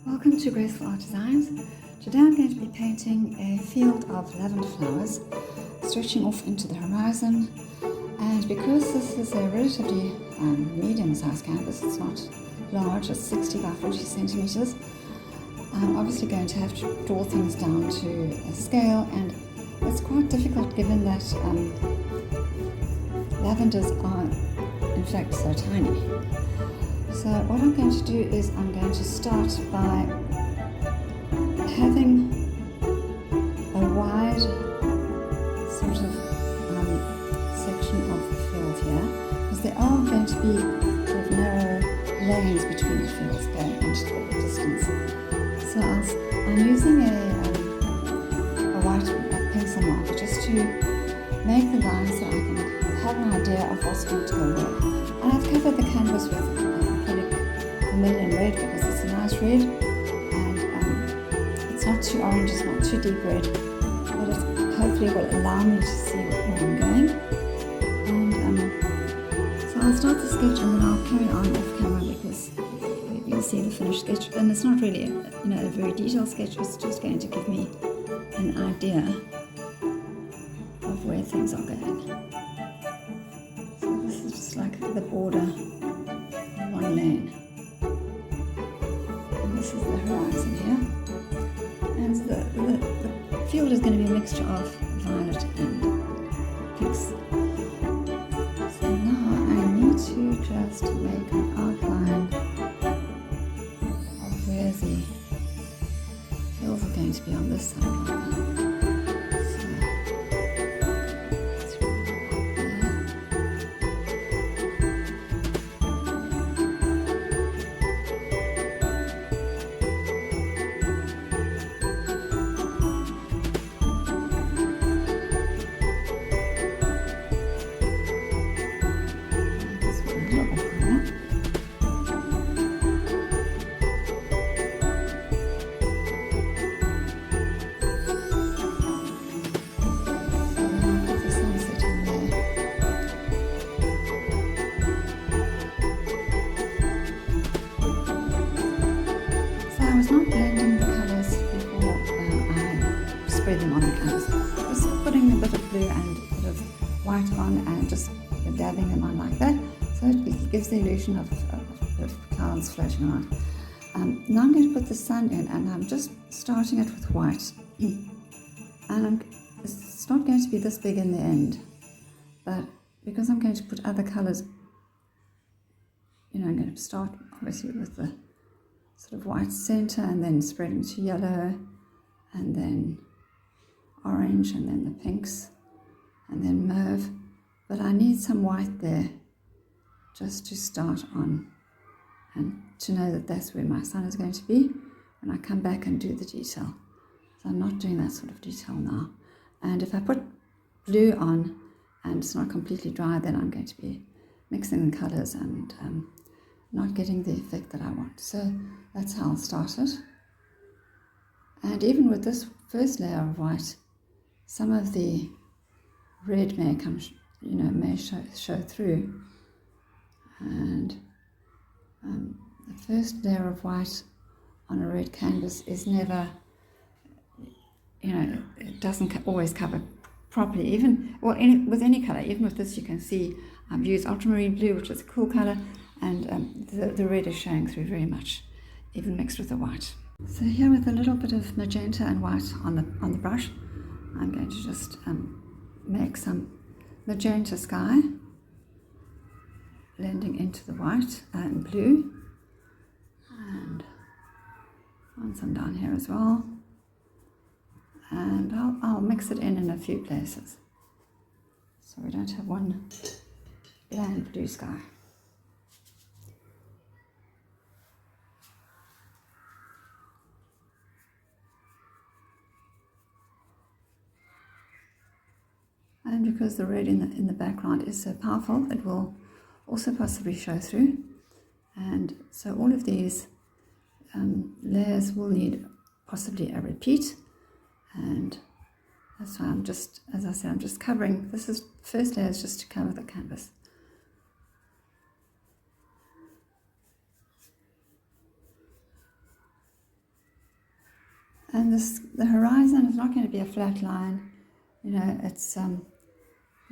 Welcome to Graceful Art Designs. Today I'm going to be painting a field of lavender flowers stretching off into the horizon, and because this is a relatively medium-sized canvas, it's not large, it's 60 by 40 centimeters, I'm obviously going to have to draw things down to a scale, and it's quite difficult given that lavenders are in fact so tiny. So what I'm going to do is I'm going to start by having a wide sort of section of the field here, because there are going to be sort of narrow lanes between the fields going into the distance. So I'm using a white pencil marker just to make the line so I can have an idea of what's going to go where. And I've covered the canvas with vermilion red because it's a nice red, and it's not too orange, it's not too deep red, but it hopefully will allow me to see where I'm going. And so I'll start the sketch and then I'll carry on off camera because you'll see the finished sketch, and it's not really a very detailed sketch, it's just going to give me an idea of where things are going. So this is just like the border of one lane. This is the horizon here, and the field is going to be a mixture of violet and pinks. So now I need to just make an outline of where the hills are going to be on this side. I was not blending the colours before I spread them on the canvas. Just putting a bit of blue and a bit of white on and just dabbing them on like that, so it gives the illusion of clouds floating around. Now I'm going to put the sun in, and I'm just starting it with white. And it's not going to be this big in the end, but because I'm going to put other colours, I'm going to start obviously with the sort of white center and then spreading to yellow and then orange and then the pinks and then mauve, but I need some white there just to start on and to know that that's where my sun is going to be when I come back and do the detail. So I'm not doing that sort of detail now, and if I put blue on and it's not completely dry, then I'm going to be mixing the colors and not getting the effect that I want. So that's how I'll start it. And even with this first layer of white, some of the red may come, may show through. And the first layer of white on a red canvas is never, it doesn't always cover properly. With any color, even with this, you can see I've used ultramarine blue, which is a cool color, and the red is showing through very much, even mixed with the white. So here with a little bit of magenta and white on the brush, I'm going to just make some magenta sky blending into the white and blue, and want some down here as well, and I'll mix it in a few places so we don't have one bland blue sky. And because the red in the background is so powerful, it will also possibly show through. And so all of these layers will need possibly a repeat. And that's why I'm just, as I said, I'm just covering, first layer is just to cover the canvas. And the horizon is not going to be a flat line. You know, it's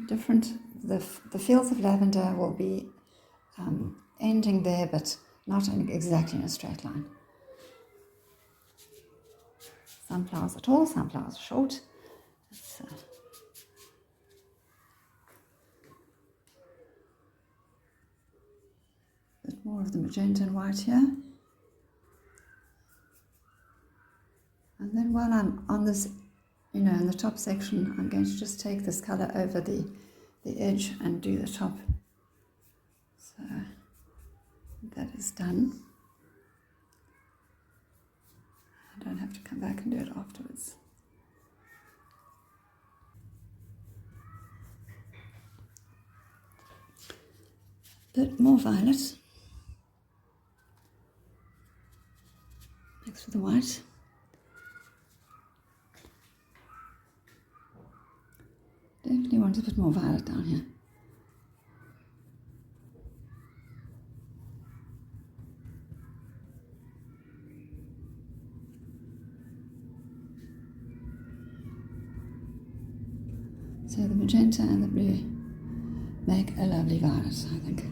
different. The fields of lavender will be ending there, but not exactly in a straight line. Some flowers are tall, some flowers are short. It's, a bit more of the magenta and white here. And then while I'm on this, you know, in the top section, I'm going to just take this colour over the edge and do the top. So that is done. I don't have to come back and do it afterwards. Bit more violet. Mixed with the white. Definitely want a bit more violet down here. So the magenta and the blue make a lovely violet, I think.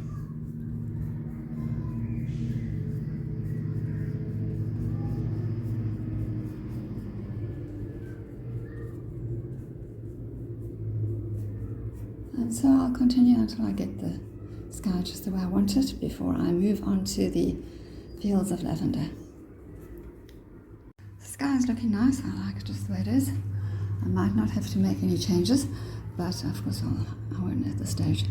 And so I'll continue until I get the sky just the way I want it before I move on to the fields of lavender. The sky is looking nice. I like it just the way it is. I might not have to make any changes, but of course I won't at this stage.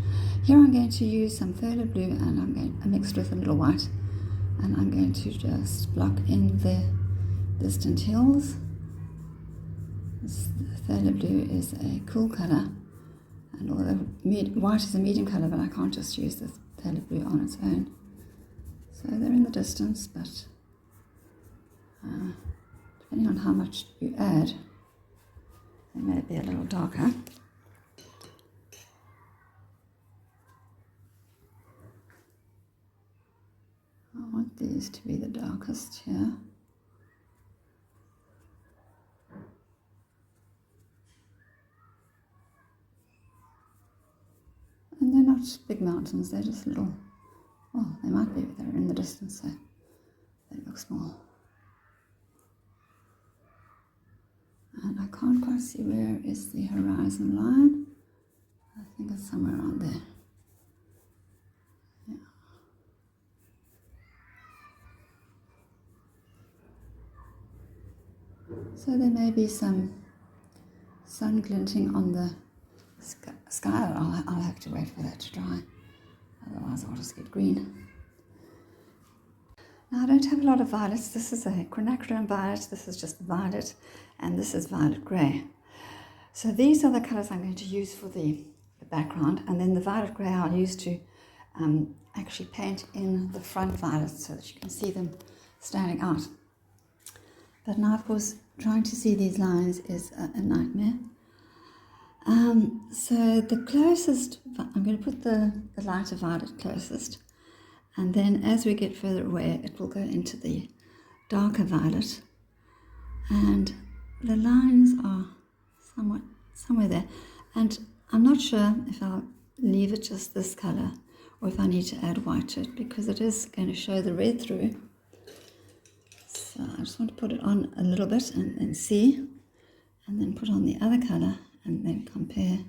Here I'm going to use some phthalo blue and I mixed with a little white, and I'm going to just block in the distant hills. This phthalo blue is a cool colour, and although white is a medium colour, but I can't just use the phthalo blue on its own. So they're in the distance, but depending on how much you add, they may be a little darker. I want these to be the darkest here. And they're not big mountains, they're just little, well, they might be, but they're in the distance, so they look small. And I can't quite see where is the horizon line. I think it's somewhere around there. Yeah. So there may be some sun glinting on the sky. I'll have to wait for that to dry. Otherwise I'll just get green. Now I don't have a lot of violets. This is a quinacridone violet. This is just violet. And this is violet grey. So these are the colours I'm going to use for the background, and then the violet grey I'll use to actually paint in the front violets so that you can see them standing out. But now of course trying to see these lines is a nightmare. So the closest, I'm going to put the lighter violet closest, and then as we get further away it will go into the darker violet, and the lines are somewhere there, and I'm not sure if I'll leave it just this colour or if I need to add white to it, because it is going to show the red through. So I just want to put it on a little bit and see, and then put on the other colour and then compare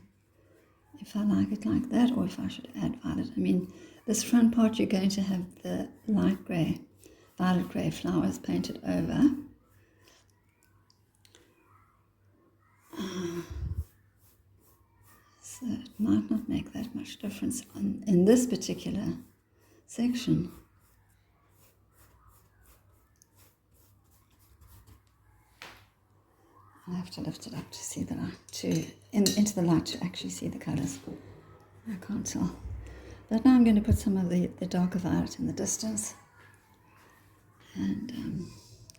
if I like it like that or if I should add violet. I mean, this front part you're going to have the light grey, violet grey flowers painted over. So it might not make that much difference in this particular section. I'll have to lift it up to see the light, into the light to actually see the colours. I can't tell. But now I'm going to put some of the darker violet in the distance and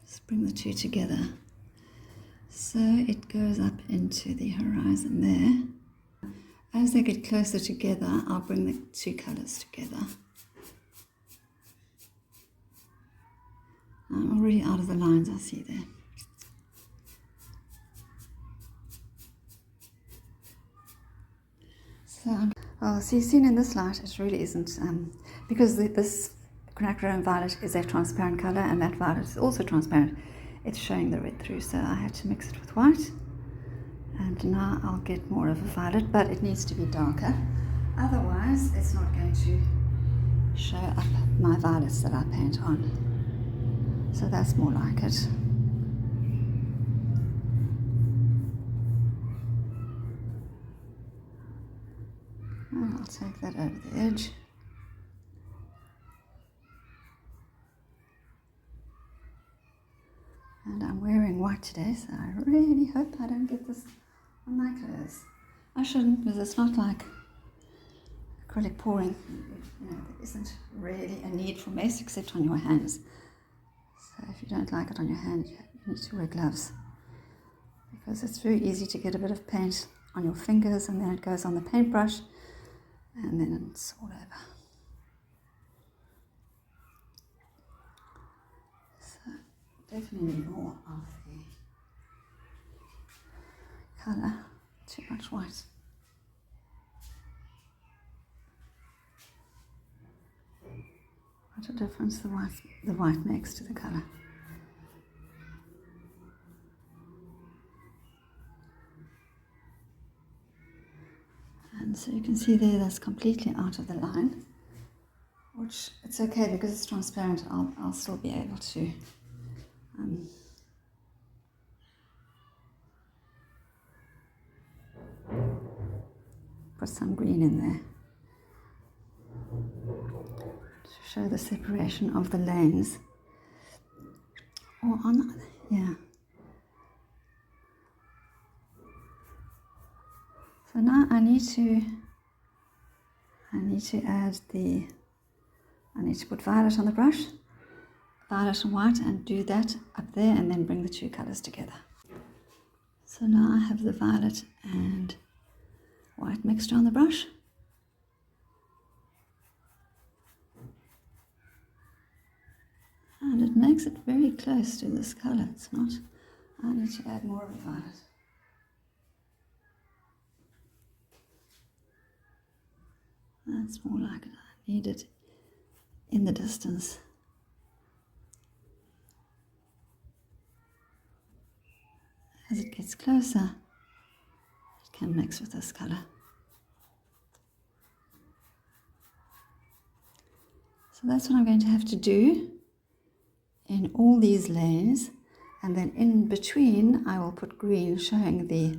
just bring the two together. So it goes up into the horizon there. As they get closer together, I'll bring the two colours together. I'm already out of the lines I see there. Oh, see, seen in this light, it really isn't, because this quinacridone violet is a transparent colour, and that violet is also transparent. It's showing the red through, so I had to mix it with white. And now I'll get more of a violet, but it needs to be darker. Otherwise, it's not going to show up my violets that I paint on. So that's more like it. And I'll take that over the edge. And I'm wearing white today, so I really hope I don't get this on my clothes. I shouldn't, because it's not like acrylic pouring. You know, there isn't really a need for mess except on your hands. So if you don't like it on your hand, you need to wear gloves, because it's very easy to get a bit of paint on your fingers, and then it goes on the paintbrush, and then it's all over. So definitely more of the colour, too much white. What a difference the white makes to the colour. And so you can see there, that's completely out of the line, which it's okay because it's transparent. I'll still be able to put some green in there to show the separation of the lanes. Or on, yeah. So now I need to add I need to put violet on the brush, violet and white, and do that up there, and then bring the two colours together. So now I have the violet and white mixture on the brush. And it makes it very close to this colour. It's not, I need to add more of the violet. That's more like it. I need it in the distance. As it gets closer, it can mix with this colour. So that's what I'm going to have to do in all these lanes, and then in between I will put green showing the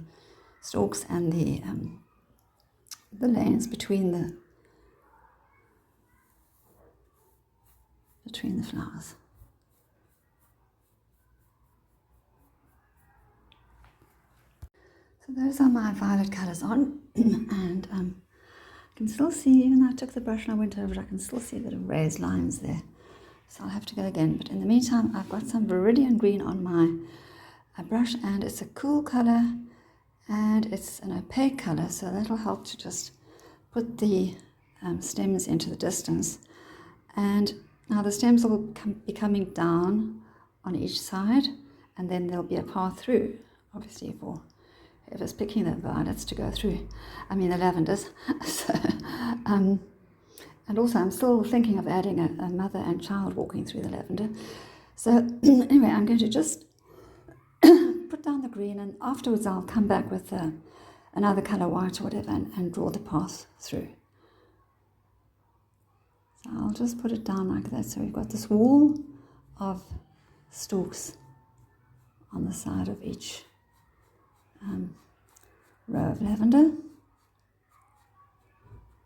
stalks and the lanes between the flowers. So those are my violet colours on, and I can still see, even though I took the brush and I went over it, I can still see the raised lines there. So I'll have to go again. But in the meantime, I've got some Viridian Green on my brush, and it's a cool colour, and it's an opaque colour, so that'll help to just put the stems into the distance. And now the stems will be coming down on each side, and then there'll be a path through, obviously for whoever's picking the violets to go through, I mean the lavenders. So, and also I'm still thinking of adding a mother and child walking through the lavender. So anyway, I'm going to just put down the green, and afterwards I'll come back with another colour, white or whatever, and draw the path through. So I'll just put it down like that. So we've got this wall of stalks on the side of each row of lavender.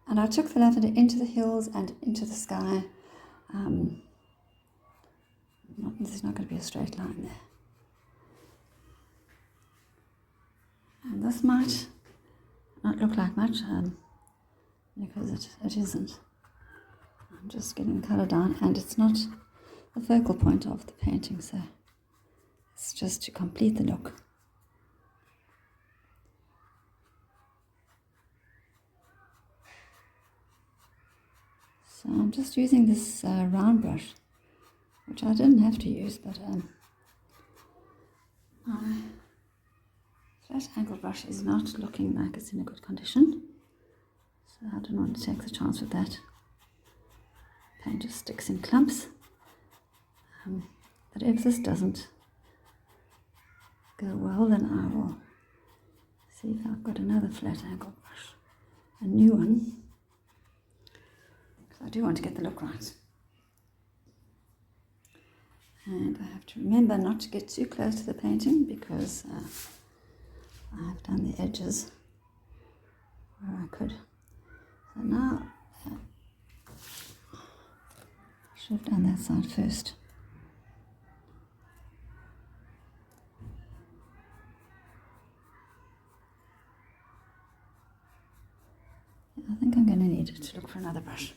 And I took the lavender into the hills and into the sky. There's not going to be a straight line there. And this might not look like much, because it isn't. I'm just getting the colour down, and it's not the focal point of the painting, so it's just to complete the look. So I'm just using this round brush, which I didn't have to use, but my flat angle brush is not looking like it's in a good condition. So I don't want to take the chance with that. Paint just sticks in clumps. But if this doesn't go well, then I will see if I've got another flat angle brush, a new one, because I do want to get the look right. And I have to remember not to get too close to the painting, because I've done the edges where I could. So now I should have done that side first. I think I'm going to need to look for another brush.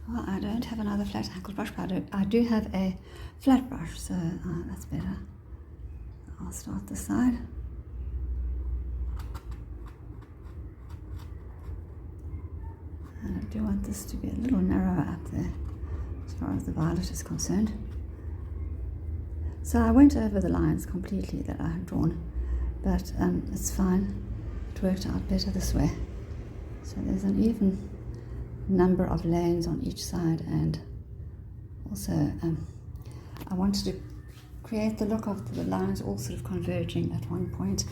Well, I don't have another flat angle brush, but I do have a flat brush, so that's better. I'll start this side. And I do want this to be a little narrower up there, as far as the violet is concerned. So I went over the lines completely that I had drawn, but it's fine. It worked out better this way. So there's an even number of lanes on each side, and also I wanted to create the look of the lines all sort of converging at one point,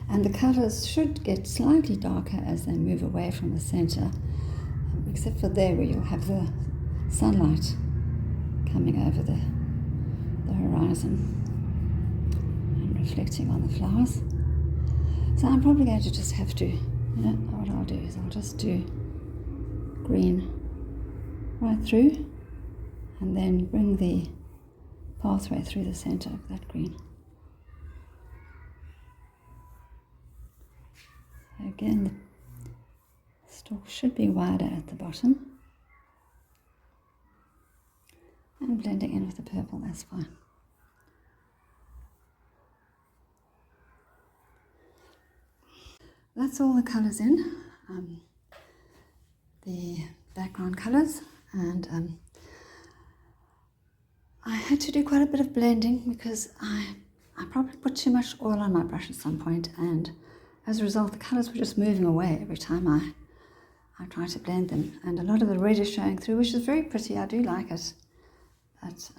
and the colours should get slightly darker as they move away from the centre, except for there where you'll have the sunlight coming over the horizon and reflecting on the flowers. So I'm probably going to just have to, what I'll do is I'll just do green right through, and then bring the pathway through the center of that green. Again, the stalk should be wider at the bottom, and blending in with the purple, that's fine. That's all the colours in, the background colours, and I had to do quite a bit of blending because I probably put too much oil on my brush at some point, and as a result the colours were just moving away every time I tried to blend them, and a lot of the red is showing through, which is very pretty. I do like it, but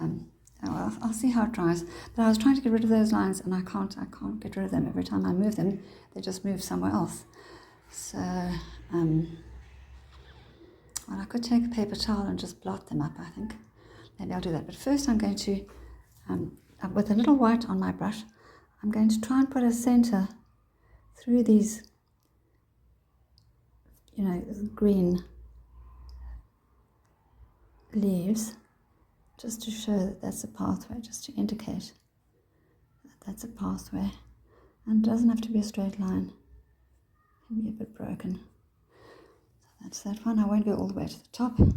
I'll see how it dries. But I was trying to get rid of those lines, and I can't get rid of them. Every time I move them, they just move somewhere else. So well, I could take a paper towel and just blot them up, I think. Maybe I'll do that. But first I'm going to, with a little white on my brush, I'm going to try and put a center through these, green leaves, just to show that that's a pathway, just to indicate that that's a pathway. And it doesn't have to be a straight line. It can be a bit broken. So that's that one. I won't go all the way to the top. You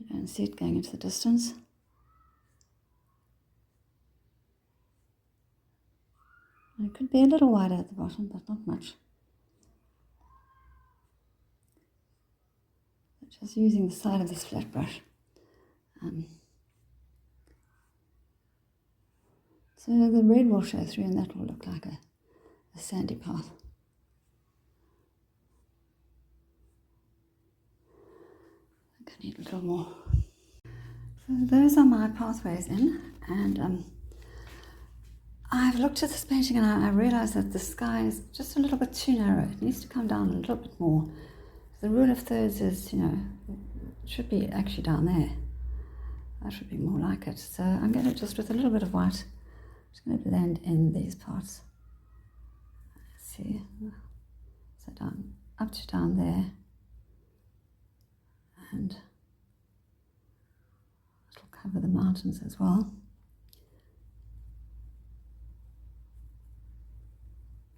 don't see it going into the distance. And it could be a little wider at the bottom, but not much. Just using the side of this flat brush. So the red will show through, and that will look like a sandy path. I think I need a little more. So those are my pathways in, and I've looked at this painting and I realised that the sky is just a little bit too narrow. It needs to come down a little bit more. The rule of thirds is, it should be actually down there. That should be more like it. So I'm going to just, with a little bit of white, just going to blend in these parts. See, so down, up to down there, and it'll cover the mountains as well.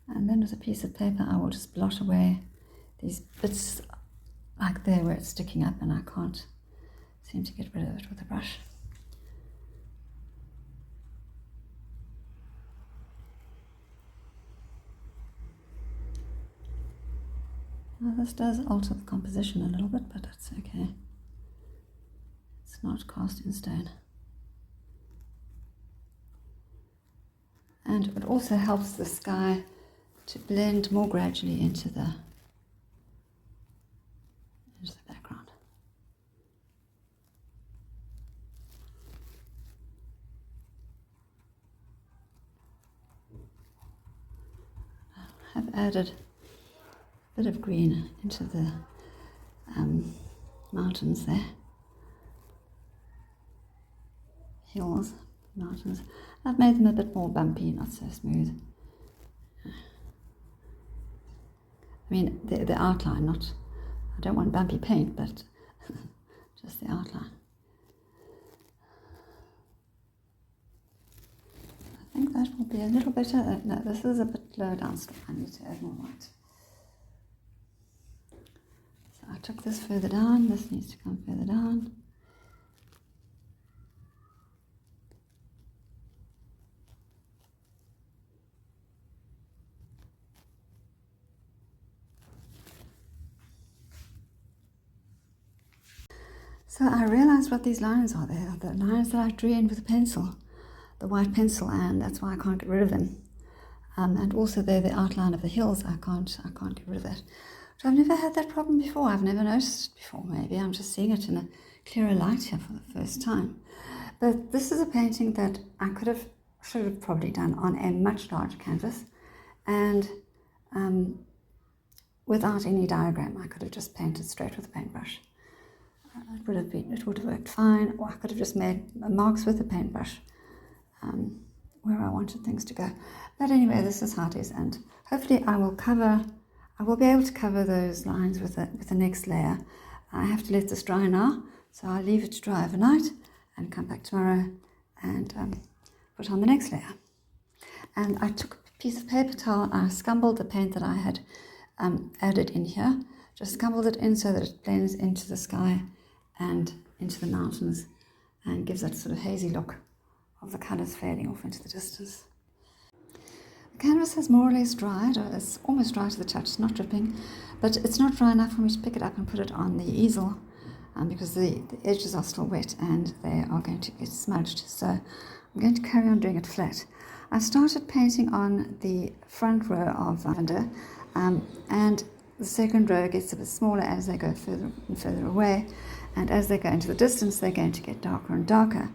And then with a piece of paper, I will just blot away these bits like there where it's sticking up, and I can't seem to get rid of it with a brush. Now this does alter the composition a little bit, but that's okay. It's not cast in stone. And it also helps the sky to blend more gradually into the of added a bit of green into the mountains there. Hills, mountains. I've made them a bit more bumpy, not so smooth. I mean, the outline, not, I don't want bumpy paint, but just the outline. I think that will be a little better. No, this is a bit low down still. I need to add more white. So I took this further down. This needs to come further down. So I realized what these lines are. They are the lines that I drew in with a pencil, the white pencil, and that's why I can't get rid of them. And also they're the outline of the hills. I can't get rid of that. But I've never had that problem before. I've never noticed it before. Maybe I'm just seeing it in a clearer light here for the first time. But this is a painting that I should have probably done on a much larger canvas, and without any diagram. I could have just painted straight with a paintbrush. It would have worked fine, or I could have just made marks with a paintbrush where I wanted things to go. But anyway, this is how it is, and hopefully I will be able to cover those lines with the next layer. I have to let this dry now, so I'll leave it to dry overnight and come back tomorrow and put on the next layer. And I took a piece of paper towel, I scumbled the paint that I had added in here, just scumbled it in so that it blends into the sky and into the mountains and gives that sort of hazy look of the colours fading off into the distance. The canvas has more or less dried, or it's almost dry to the touch, it's not dripping, but it's not dry enough for me to pick it up and put it on the easel because the edges are still wet and they are going to get smudged, so I'm going to carry on doing it flat. I started painting on the front row of lavender and the second row gets a bit smaller as they go further and further away, and as they go into the distance they're going to get darker and darker.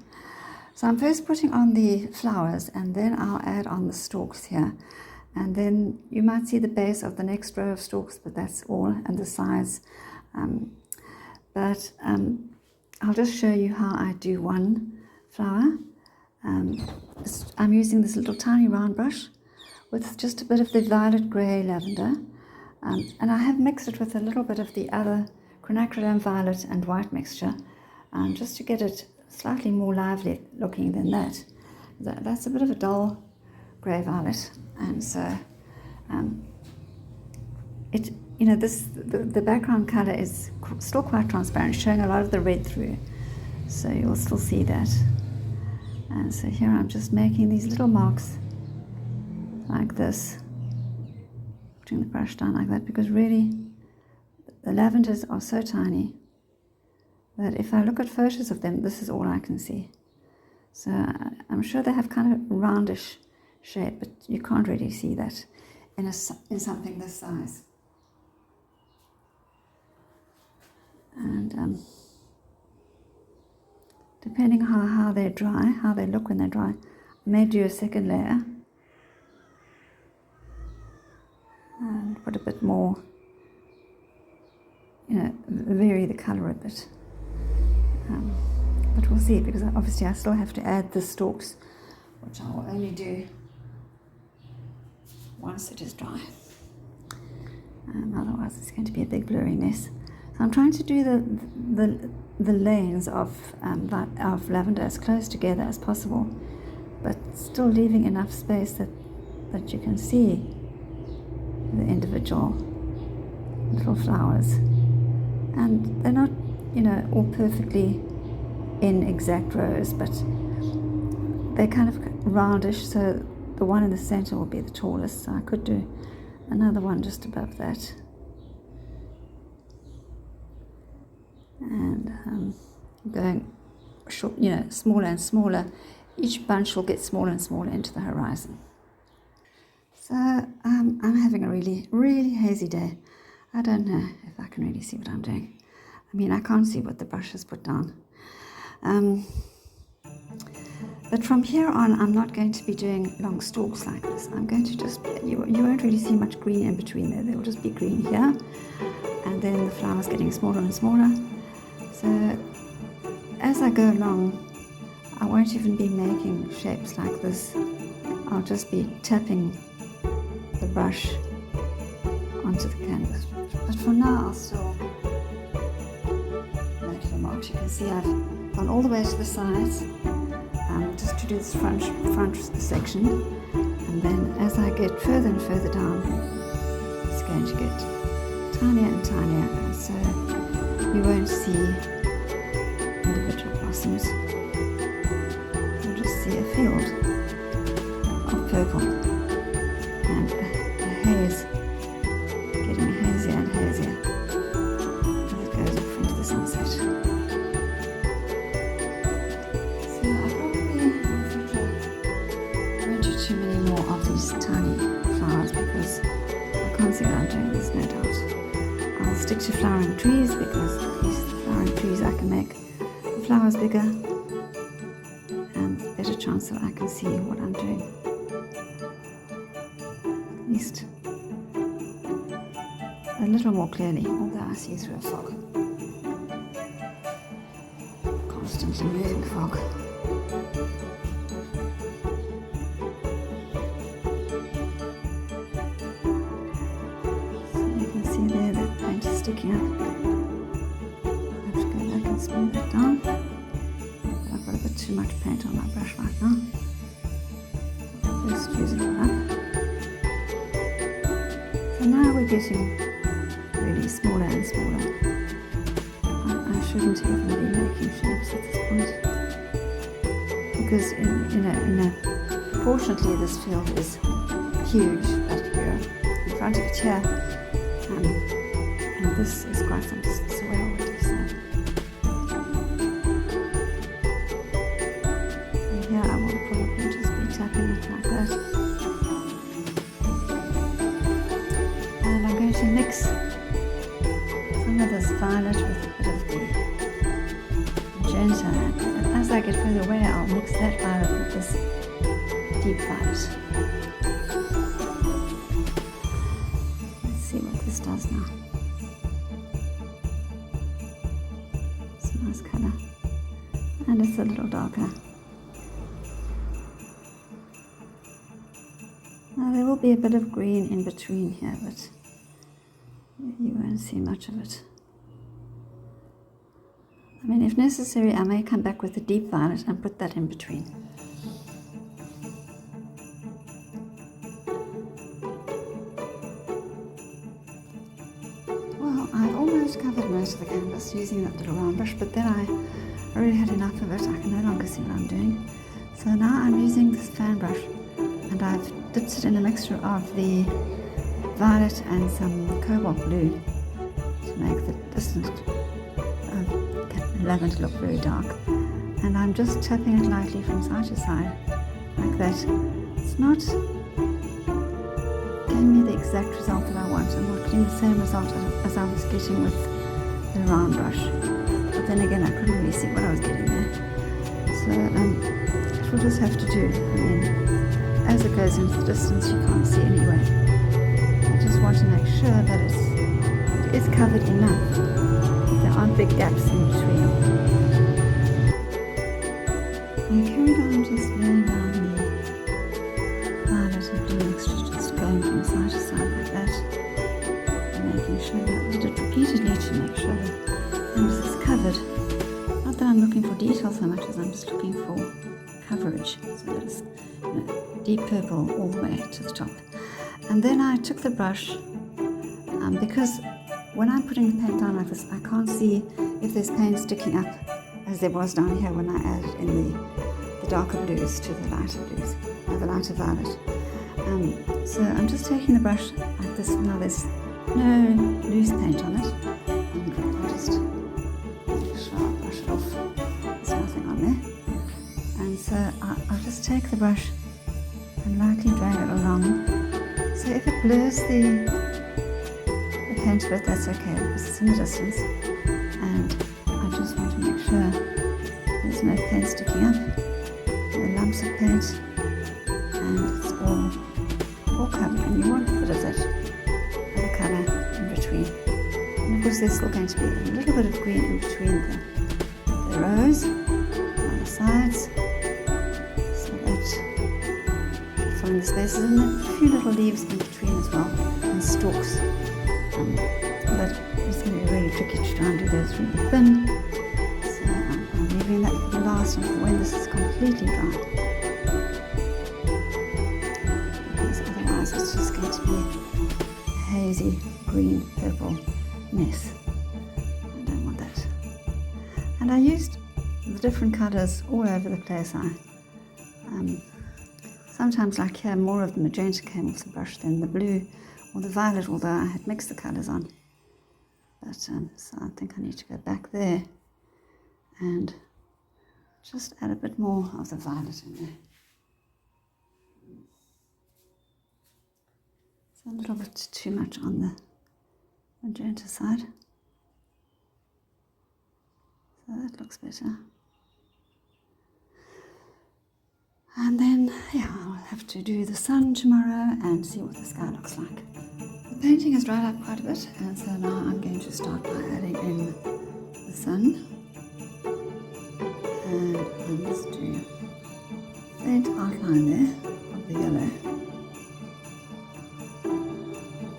So I'm first putting on the flowers and then I'll add on the stalks here, and then you might see the base of the next row of stalks, but that's all, and the sides. I'll just show you how I do one flower. I'm using this little tiny round brush with just a bit of the violet grey lavender, and I have mixed it with a little bit of the other quinacridone violet and white mixture, just to get it slightly more lively looking than that. That's a bit of a dull grey violet, and so the background colour is still quite transparent, showing a lot of the red through, so you'll still see that. And so here I'm just making these little marks like this, putting the brush down like that, because really the lavenders are so tiny that if I look at photos of them, this is all I can see. So I'm sure they have kind of roundish shape, but you can't really see that in something this size. And depending on how they dry, how they look when they dry, I may do a second layer and put a bit more, vary the colour a bit. But we'll see, because obviously I still have to add the stalks, which I will only do once it is dry. Otherwise it's going to be a big blurry mess. So I'm trying to do the lanes of lavender as close together as possible, but still leaving enough space that you can see the individual little flowers. And they're not, all perfectly in exact rows, but they're kind of roundish, so the one in the center will be the tallest, so I could do another one just above that. And going short, smaller and smaller. Each bunch will get smaller and smaller into the horizon. So I'm having a really, really hazy day. I don't know if I can really see what I'm doing. I mean, I can't see what the brush has put down. But But from here on, I'm not going to be doing long stalks like this. I'm going to just, you won't really see much green in between there. There will just be green here. And then the flowers getting smaller and smaller. So as I go along, I won't even be making shapes like this. I'll just be tapping the brush onto the canvas. But for now, I'll still make the marks. You can see I've gone all the way to the sides, just to do this front section. And then as I get further and further down, it's going to get tinier and tinier. And so you won't see individual blossoms. You'll just see a field of purple and a haze, getting hazier and hazier as it goes off into the sunset. So I probably in the future won't do too many more of these tiny flowers because I can't see what I'm doing, there's no doubt. I'll stick to flowering trees because at least the flowering trees I can make the flowers bigger and better chance that I can see what I'm doing. At least a little more clearly, although I see through a fog. Constantly moving fog. So you can see there that paint is sticking up. I have to go back and smooth that down. I've got a bit too much paint on my brush right now. I'll just use it all up. So now we're getting really smaller and smaller. I shouldn't even be making shapes at this point because proportionately this field is huge, but we're in front of it here, and this is quite some distance away already. So and here I will probably just be tapping it like that. To mix some of this violet with a bit of the magenta, and as I get further away I'll mix that violet with this deep violet. Let's see what this does now. It's a nice colour and it's a little darker. Now there will be a bit of green in between here, but you won't see much of it. I mean, if necessary, I may come back with the deep violet and put that in between. Well, I've almost covered most of the canvas using that little round brush, but then I really had enough of it. I can no longer see what I'm doing. So now I'm using this fan brush, and I've dipped it in a mixture of the violet and some cobalt blue to make the distant lavender look very dark, and I'm just tapping it lightly from side to side like that. It's not giving me the exact result that I want. I'm not getting the same result as I was getting with the round brush, but then again I couldn't really see what I was getting there, so it will just have to do. I mean, as it goes into the distance you can't see anyway. I just want to make sure that it is covered enough. There aren't big gaps in between. I carried on just laying down the violet and blue mixture, just going from side to side like that, and making sure that I did it repeatedly to make sure that the canvas is covered. Not that I'm looking for detail so much as I'm just looking for coverage, so that it's deep purple all the way to the top. And then I took the brush, because when I'm putting the paint down like this, I can't see if there's paint sticking up as there was down here when I added in the darker blues to the lighter blues, or the lighter violet. So I'm just taking the brush like this. Now there's no loose paint on it. I'll just make sure I brush it off. There's nothing on there. And so I'll just take the brush and lightly drag it along. So if it blurs the paint a bit, that's okay because it's in the distance, and I just want to make sure there's no paint sticking up, no lumps course there's still going to be a little bit of green in between the rows on the sides, so that should fill in the spaces, and then a few little leaves in between as well, and stalks. But it's going to be really tricky to try and do those really thin, so I'm leaving that for the last one for when this is completely dry, because otherwise it's just going to be a hazy green purple mess. I don't want that. And I used the different colours all over the place. Sometimes, like here, more of the magenta came off the brush than the blue or the violet, although I had mixed the colours on. But so I think I need to go back there and just add a bit more of the violet in there. It's a little bit too much on the magenta side. So that looks better. And then, yeah, I'll have to do the sun tomorrow and see what the sky looks like. The painting has dried up quite a bit, and so now I'm going to start by adding in the sun. And I'll just do a faint outline there of the yellow.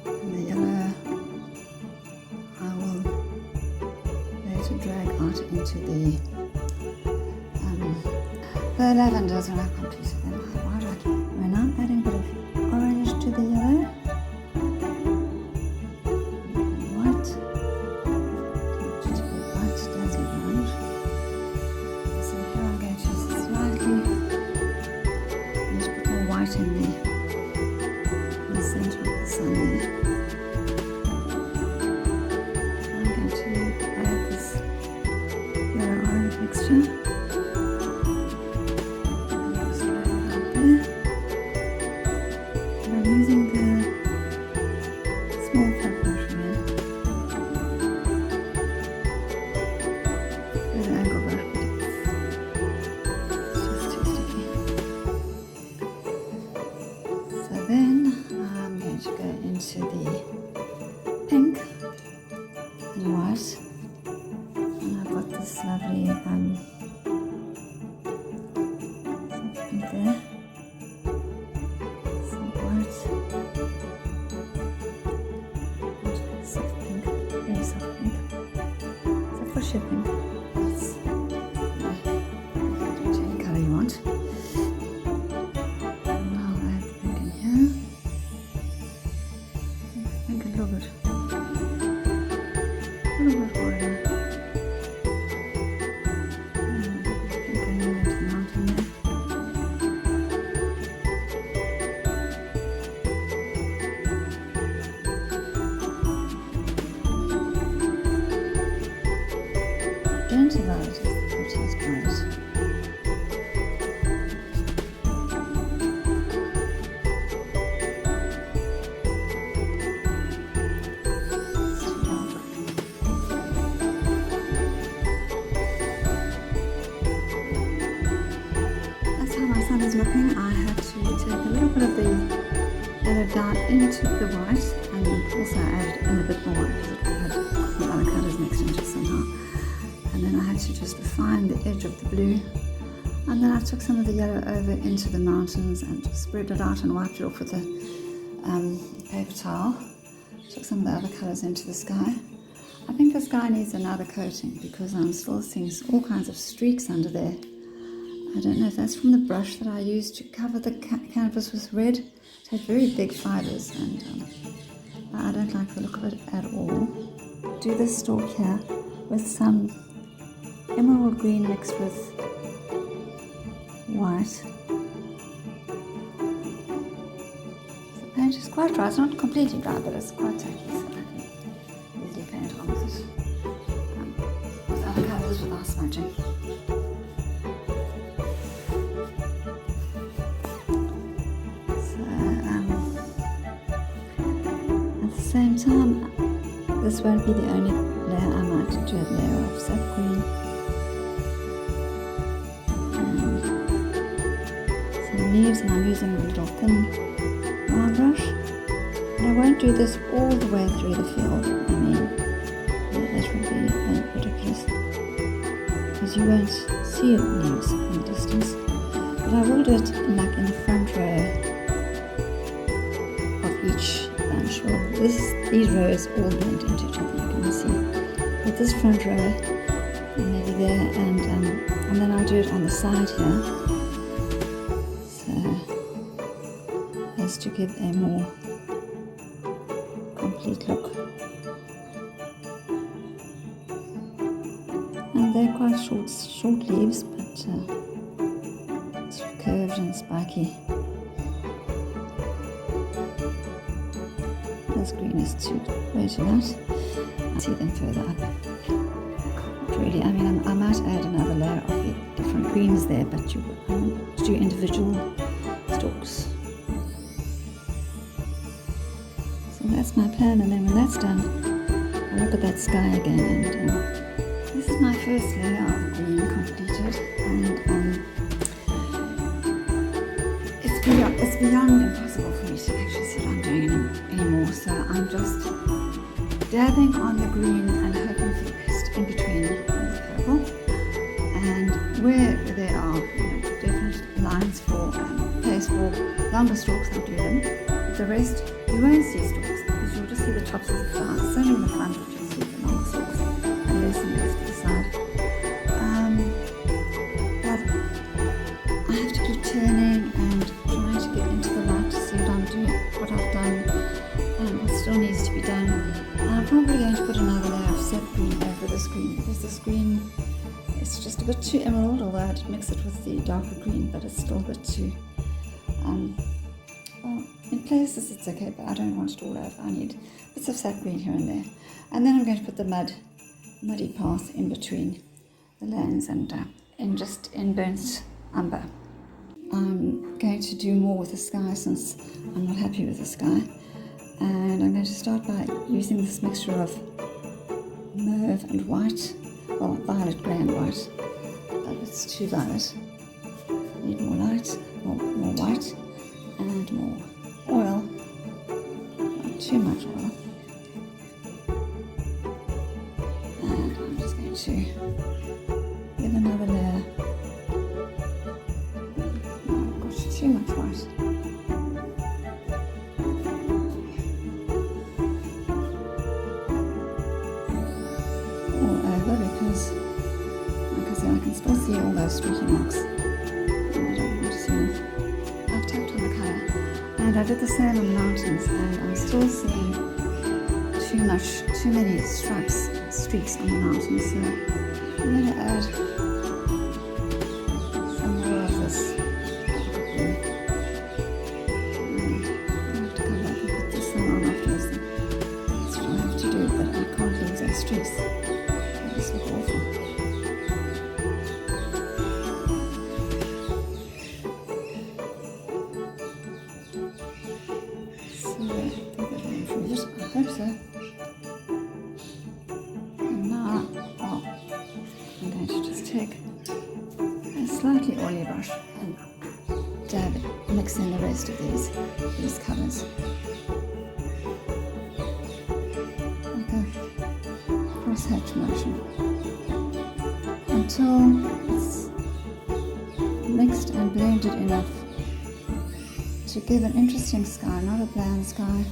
And the yellow I will later drag out into the lavenders when I've completed them. Why do I keep? We're now adding a bit of orange to the yellow. White. Just a bit white, dazzling orange. So here I'm going to slightly just put more white in the centre of the sun there. I'm going to add this yellow orange mixture. Then I'm going to go into the pink and white, and I've got this lovely soft pink there, some white, and soft pink, very soft pink. So for shipping, it's any colour you want. Magenta violet is the prettiest violet. That's how my sun is looking. I had to take a little bit of the yellow dye into the white, and also add in a bit more white because it had the other colours mixed into it somehow. And then I had to just refine the edge of the blue, and then I took some of the yellow over into the mountains and just spread it out and wiped it off with a paper towel. Took some of the other colours into the sky. I think the sky needs another coating because I'm still seeing all kinds of streaks under there. I don't know if that's from the brush that I used to cover the canvas with red. It had very big fibres, and I don't like the look of it at all. Do this stalk here with some emerald green mixed with white. The paint is quite dry. It's not completely dry, but it's quite tacky, so I can easily paint on with it with other colours without smudging. So at the same time, this won't be the only layer. I might do a layer of sap green. Leaves, and I'm using a little thin round brush. And I won't do this all the way through the field. I mean, can be ridiculous because you won't see the leaves in the distance. But I will do it in the front row of each bunch. Well, these rows all blend into each other, you can see. But this front row, and maybe there, and then I'll do it on the side here, so as to give a more complete look. And they're quite short leaves, but sort of curved and spiky. This green is too way too light. I see them further up. Not really. I mean, I might add another layer of the different greens there, but you do individual stalks. So that's my plan, and then when that's done, I'll look at that sky again. And this is my first layer of green completed, and it's beyond impossible for me to actually sit on doing it anymore. So I'm just dabbing on the green and hoping for the best in between the purple. And where there are definite lines for place for longer stalks, I'll do them. But the rest, you won't see stalks because you'll just see the tops of the flowers. It's only in the front that you'll see the longer stalks, and less and less to the side. But I have to keep turning and trying to get into the light to see what I'm doing, what I've done, and what still needs to be done. I'm probably going to put another layer of sap green over this green because this green is just a bit too emerald, although I did mix it with the darker green, but it's still a bit too, well, in places it's okay, but I don't want it all over. I need bits of sap green here and there. And then I'm going to put the muddy path in between the lands and in burnt umber. I'm going to do more with the sky since I'm not happy with the sky. And I'm going to start by using this mixture of mauve and white, well, violet, grey and white, but it's too violet. I need more light, more white, and more oil, not too much oil. And I'm just going to give another layer. Oh gosh, too much white. Because, like I said, I can still see all those streaky marks, and I don't want to see them. I've tapped on the colour, and I did the same on the mountains, and I'm still seeing too many streaks on the mountains. So I'm going to add some more of this. I have to come back and put this on afterwards. That's what I have to do, but I can't leave those streaks. This looks awful. So I think that will improve it. I hope so. And now, I'm going to just take a slightly oily brush and dab it, mix in the rest of these colours. Like a cross-hatch motion. Until it's mixed and blended enough to give an interesting sky, not a bland sky,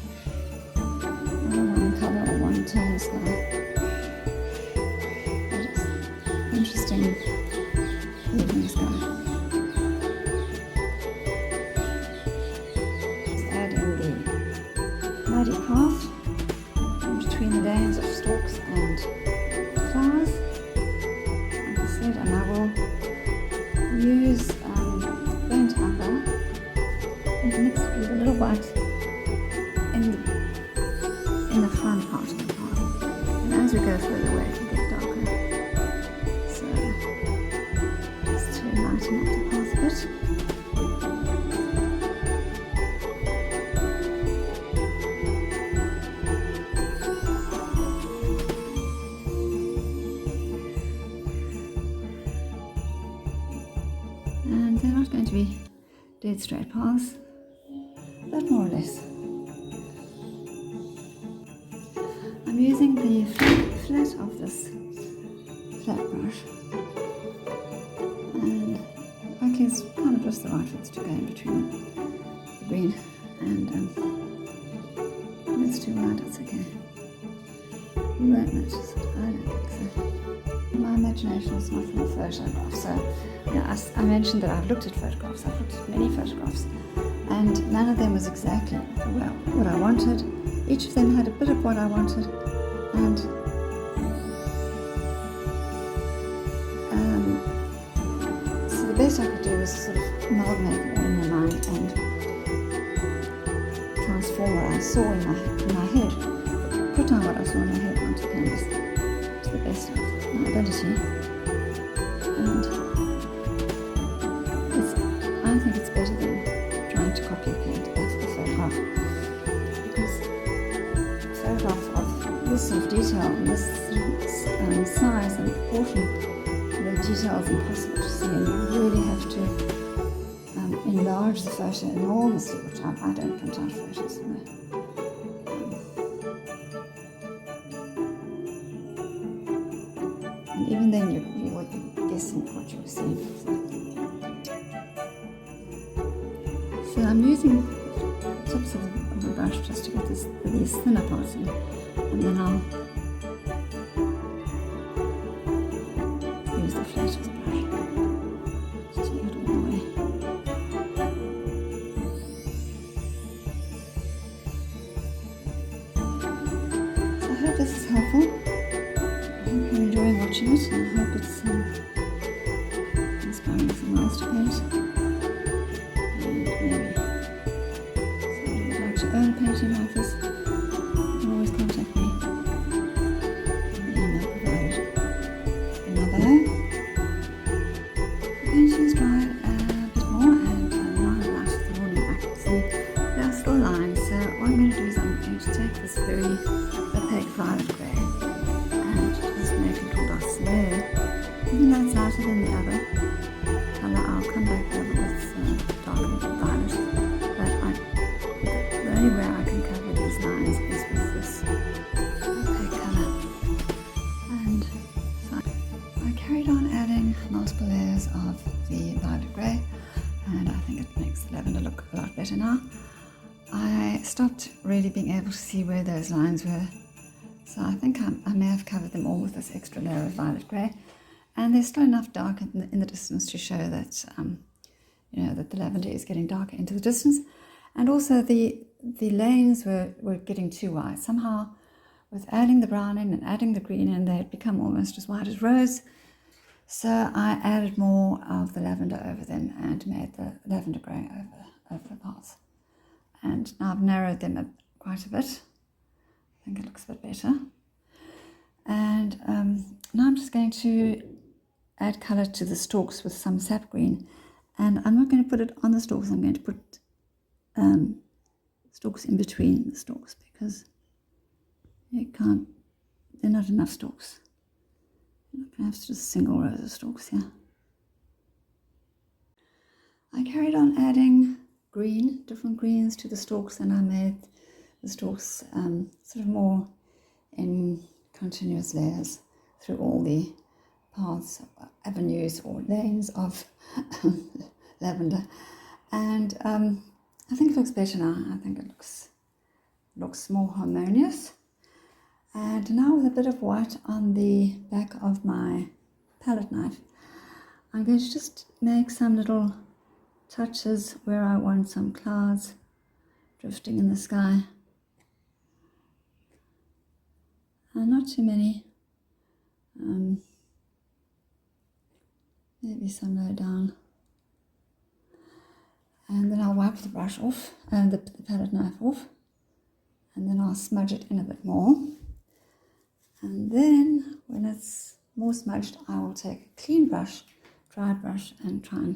not a one colour or one tone sky, but it's interesting evening sky. Just add in the muddy path in between the lanes of stalks and flowers. And I will use burnt umber and mix it with a little white in the front part of the path. And as we go further away, it will get darker. So just to lighten up the path a bit. And they're not going to be dead straight paths, but more or less. I'm I'm using the flat of this flat brush, and okay, it's kind of just the right width to go in between the green, and if it's too wide, it's okay. You won't notice it, I don't think so. My imagination is not from a photograph, so yeah, I mentioned that I've looked at photographs, I've looked at many photographs, and none of them was exactly what I wanted. Each of them had a bit of what I wanted, and so the best I could do was sort of amalgamate them all in my mind and transform what I saw in my head, put down what I saw in my head onto canvas to the best of my ability. And I think it's better than trying to copy and paste off the photograph, because a photograph of this sort of detail and this size and proportion, the detail is impossible to see, and you really have to enlarge the photo enormously, which I don't print out photos. No. And even then you would be guessing what you were seeing. So I'm using the tips of the brush just to get these thinner parts in, and then I'll use the flattest brush to take it all the way. So I hope this is helpful. I hope you're enjoying watching it, and I hope it's inspiring someone else to paint. Earn a painting like this, you can always contact me on the email provided in my bio. The painting is dried a bit more, and now in the light of the morning I can see there are still lines. So what I'm going to do is I'm going to take this very opaque violet grey and just make little dots there. Even though it's lighter than the other colour, I'll come back over with darker violet. The only way I can cover these lines is with this opaque colour. And so I carried on adding multiple layers of the violet grey, and I think it makes the lavender look a lot better now. I stopped really being able to see where those lines were, so I think I may have covered them all with this extra layer of violet grey, and there's still enough dark in the distance to show that that the lavender is getting darker into the distance. And also the lanes were getting too wide. Somehow, with adding the brown in and adding the green in, they had become almost as wide as rose. So I added more of the lavender over them and made the lavender grey over the parts. And now I've narrowed them quite a bit. I think it looks a bit better. And now I'm just going to add colour to the stalks with some sap green. And I'm not going to put it on the stalks, I'm going to put stalks in between the stalks, because there are not enough stalks. You're not going to have just single rows of stalks here. I carried on adding different greens to the stalks, and I made the stalks sort of more in continuous layers through all the paths, avenues or lanes of lavender. And I think it looks better now. I think it looks more harmonious. And now with a bit of white on the back of my palette knife, I'm going to just make some little touches where I want some clouds drifting in the sky. And not too many. Maybe some low down. And then I'll wipe the brush off and the palette knife off, and then I'll smudge it in a bit more. And then when it's more smudged, I will take a clean brush, dry brush, and try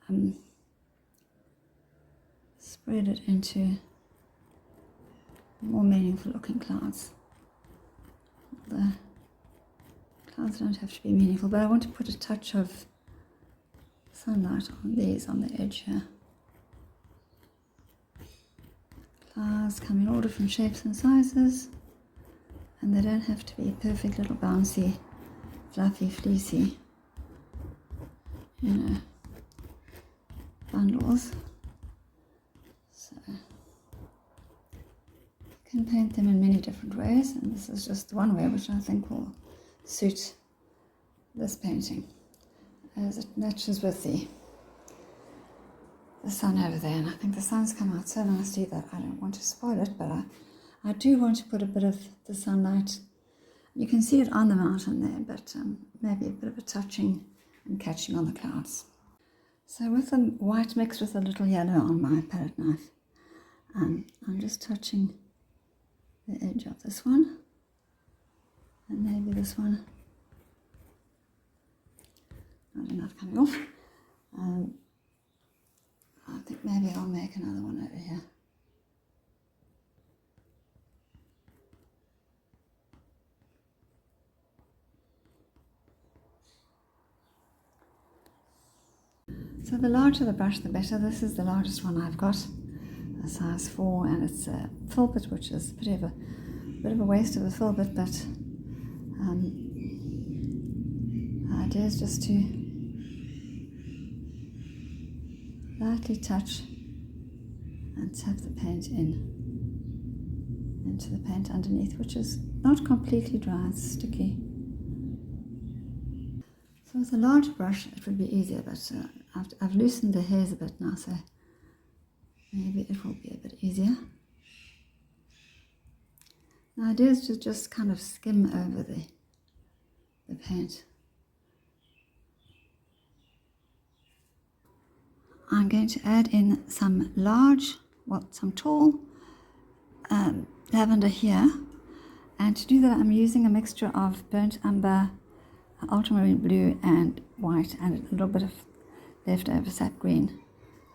and spread it into more meaningful looking clouds. The clouds don't have to be meaningful, but I want to put a touch of sunlight on these on the edge here. Clouds come in all different shapes and sizes, And they don't have to be perfect little bouncy, fluffy, fleecy, bundles. So you can paint them in many different ways, and this is just one way which I think will suit this painting, as it matches with the sun over there. And I think the sun's come out so nicely that I don't want to spoil it, but I do want to put a bit of the sunlight. You can see it on the mountain there, but maybe a bit of a touching and catching on the clouds. So with the white mixed with a little yellow on my palette knife, I'm just touching the edge of this one, and maybe this one. Not enough coming off. I think maybe I'll make another one over here. So the larger the brush, the better. This is the largest one I've got, a size 4, and it's a filbert, which is a bit of a waste of a filbert, but the idea is just to lightly touch and tap the paint into the paint underneath, which is not completely dry, it's sticky. So with a larger brush it would be easier, but I've loosened the hairs a bit now, so maybe it will be a bit easier. The idea is to just kind of skim over the paint. I'm going to add in some tall lavender here, and to do that I'm using a mixture of burnt umber, ultramarine blue and white, and a little bit of leftover sap green,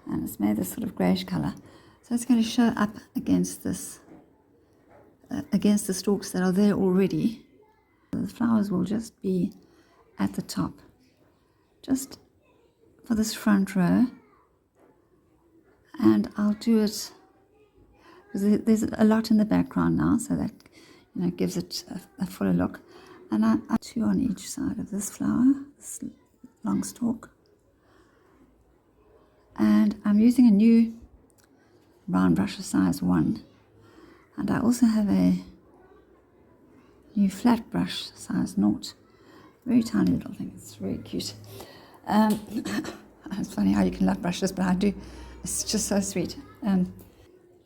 and it's made this sort of greyish colour. So it's going to show up against this, against the stalks that are there already. The flowers will just be at the top, just for this front row. And I'll do it because there's a lot in the background now, so that gives it a fuller look. And I 2 on each side of this flower, this long stalk. And I'm using a new round brush of size 1, and I also have a new flat brush size 0. Very tiny little thing. It's very cute. It's funny how you can love brushes, but I do. It's just so sweet.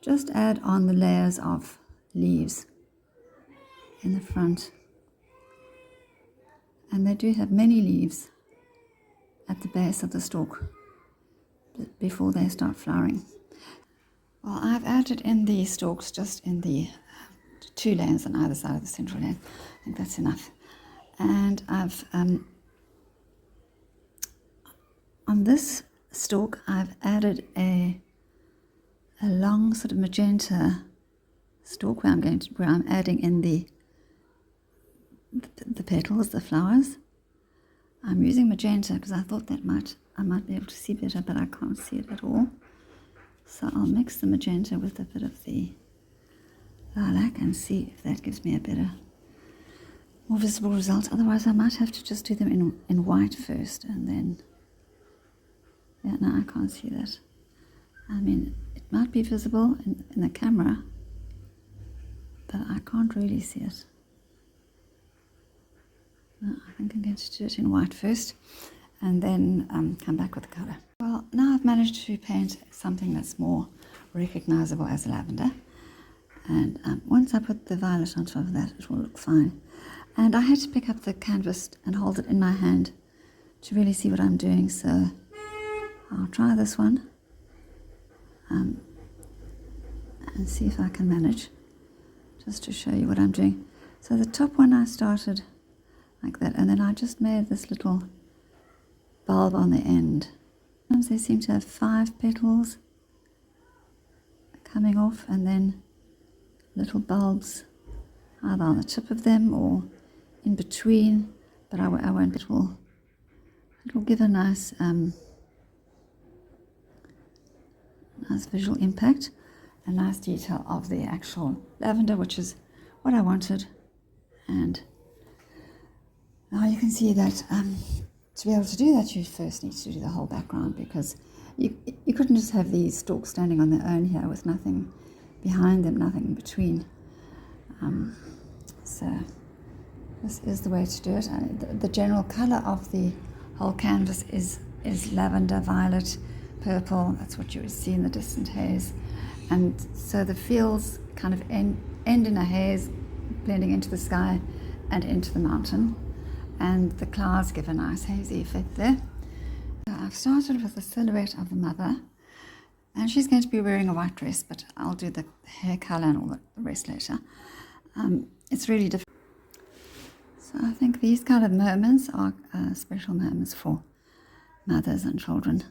Just add on the layers of leaves in the front. And they do have many leaves at the base of the stalk before they start flowering. Well, I've added in the stalks just in the 2 layers on either side of the central layer. I think that's enough. And I've on this stalk I've added a long sort of magenta stalk where I'm adding in the petals, the flowers. I'm using magenta because I thought that I might be able to see better, but I can't see it at all. So I'll mix the magenta with a bit of the lilac and see if that gives me a better, more visible result. Otherwise I might have to just do them in white first, and then, yeah, no, I can't see that. I mean, it might be visible in the camera, but I can't really see it. No, I think I'm going to do it in white first, and then come back with the colour. Well, now I've managed to paint something that's more recognisable as lavender, and once I put the violet on top of that, it will look fine. And I had to pick up the canvas and hold it in my hand to really see what I'm doing, so I'll try this one and see if I can manage, just to show you what I'm doing. So the top one I started like that, and then I just made this little bulb on the end. Sometimes they seem to have 5 petals coming off, and then little bulbs either on the tip of them or in between, but I won't. It will give a nice nice visual impact, a nice detail of the actual lavender, which is what I wanted. And now you can see that to be able to do that, you first need to do the whole background, because you couldn't just have these stalks standing on their own here with nothing behind them, nothing in between. So this is the way to do it. The general color of the whole canvas is lavender, violet, purple. That's what you would see in the distant haze. And so the fields kind of end in a haze, blending into the sky and into the mountain. And the clouds give a nice hazy effect there. So I've started with the silhouette of the mother. And she's going to be wearing a white dress, but I'll do the hair color and all the rest later. It's really difficult. So I think these kind of moments are special moments for mothers and children.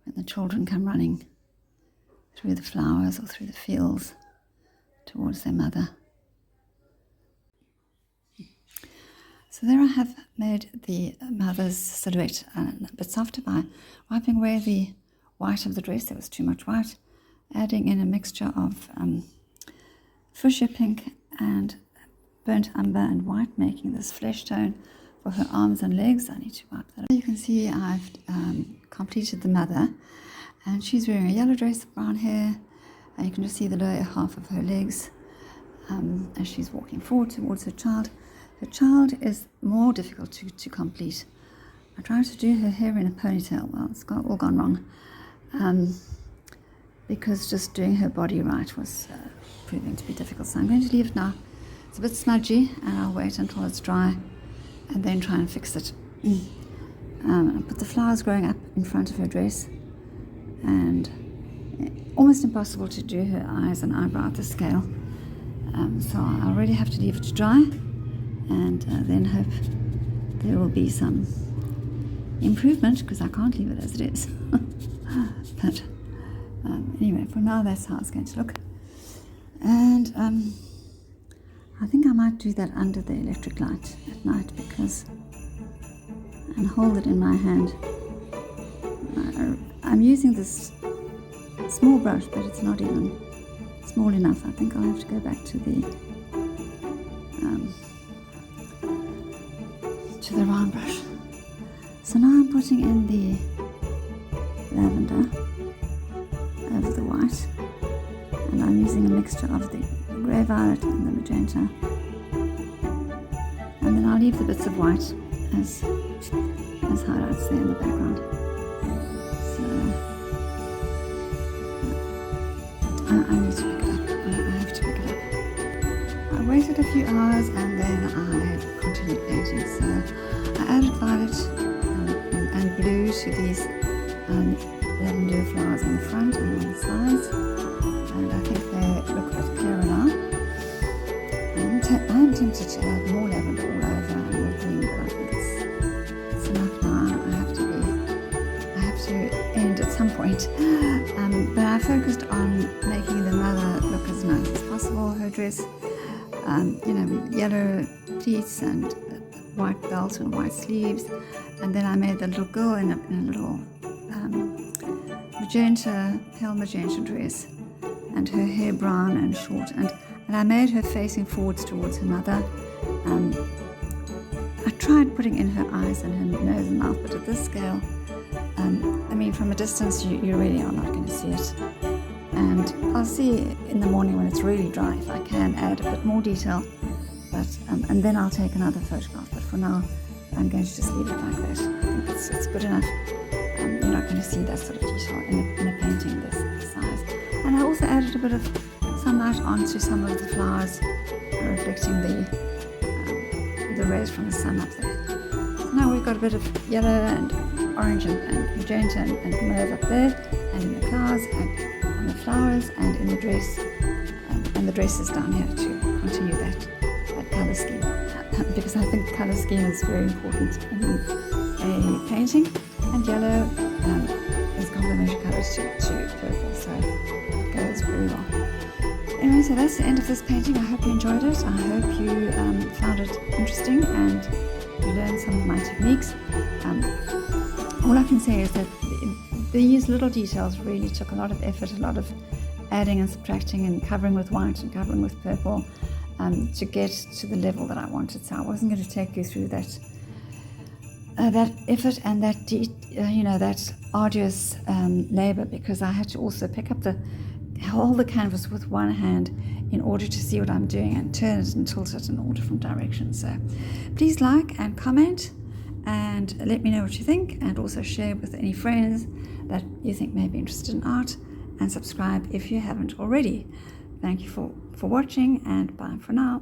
When the children come running through the flowers or through the fields towards their mother. So there I have made the mother's silhouette a bit softer by wiping away the white of the dress. There was too much white, adding in a mixture of fuchsia pink and burnt umber and white, making this flesh tone for her arms and legs. I need to wipe that. You can see I've completed the mother, and she's wearing a yellow dress, brown hair, and you can just see the lower half of her legs as she's walking forward towards her child. Her child is more difficult to complete. I tried to do her hair in a ponytail. Well, it's all gone wrong because just doing her body right was proving to be difficult. So I'm going to leave it now. It's a bit smudgy, and I'll wait until it's dry and then try and fix it. I put the flowers growing up in front of her dress, and almost impossible to do her eyes and eyebrow at the scale. So I'll really have to leave it to dry, and then hope there will be some improvement, because I can't leave it as it is. But anyway, for now that's how it's going to look. And I think I might do that under the electric light at night, and hold it in my hand. I'm using this small brush, but it's not even small enough. I think I'll have to go back to the round brush. So now I'm putting in the lavender over the white, and I'm using a mixture of the grey violet and the magenta, and then I'll leave the bits of white as highlights there in the background. So I need to pick it up. I have to pick it up. I waited a few hours and then I continued painting. So I added violet and blue to these lavender flowers in the front and on the sides, and I think they look a bit clearer now. I'm tempted to add more lavender all over and more green, but I think it's enough now. I have to end at some point. But I focused on making the mother look as nice as possible. Her dress, with yellow pleats and white belt and white sleeves, and then I made the little girl in a little pale magenta dress, and her hair brown and short, and I made her facing forwards towards her mother. I tried putting in her eyes and her nose and mouth, but at this scale, from a distance you really are not going to see it. And I'll see in the morning when it's really dry if I can add a bit more detail, but and then I'll take another photograph. But for now, I'm going to just leave it like that. I think it's good enough. You're not going to see that sort of detail in a painting this size. And I also added a bit of sunlight onto some of the flowers, reflecting the rays from the sun up there. So now we've got a bit of yellow and orange and magenta and mauve up there, and in the clouds and on the flowers and in the dress, and the dresses down here to continue that colour scheme, because I think colour scheme is very important in a painting, and yellow is complementary colours to purple, so it goes very well. Anyway, so that's the end of this painting. I hope you enjoyed it. I hope you found it interesting and you learned some of my techniques. All I can say is that these little details really took a lot of effort, a lot of adding and subtracting and covering with white and covering with purple. to get to the level that I wanted. So I wasn't going to take you through that effort and that arduous labor, because I had to also pick up hold the canvas with one hand in order to see what I'm doing and turn it and tilt it in all different directions. So please like and comment and let me know what you think, and also share with any friends that you think may be interested in art, and subscribe if you haven't already. Thank you for watching, and bye for now.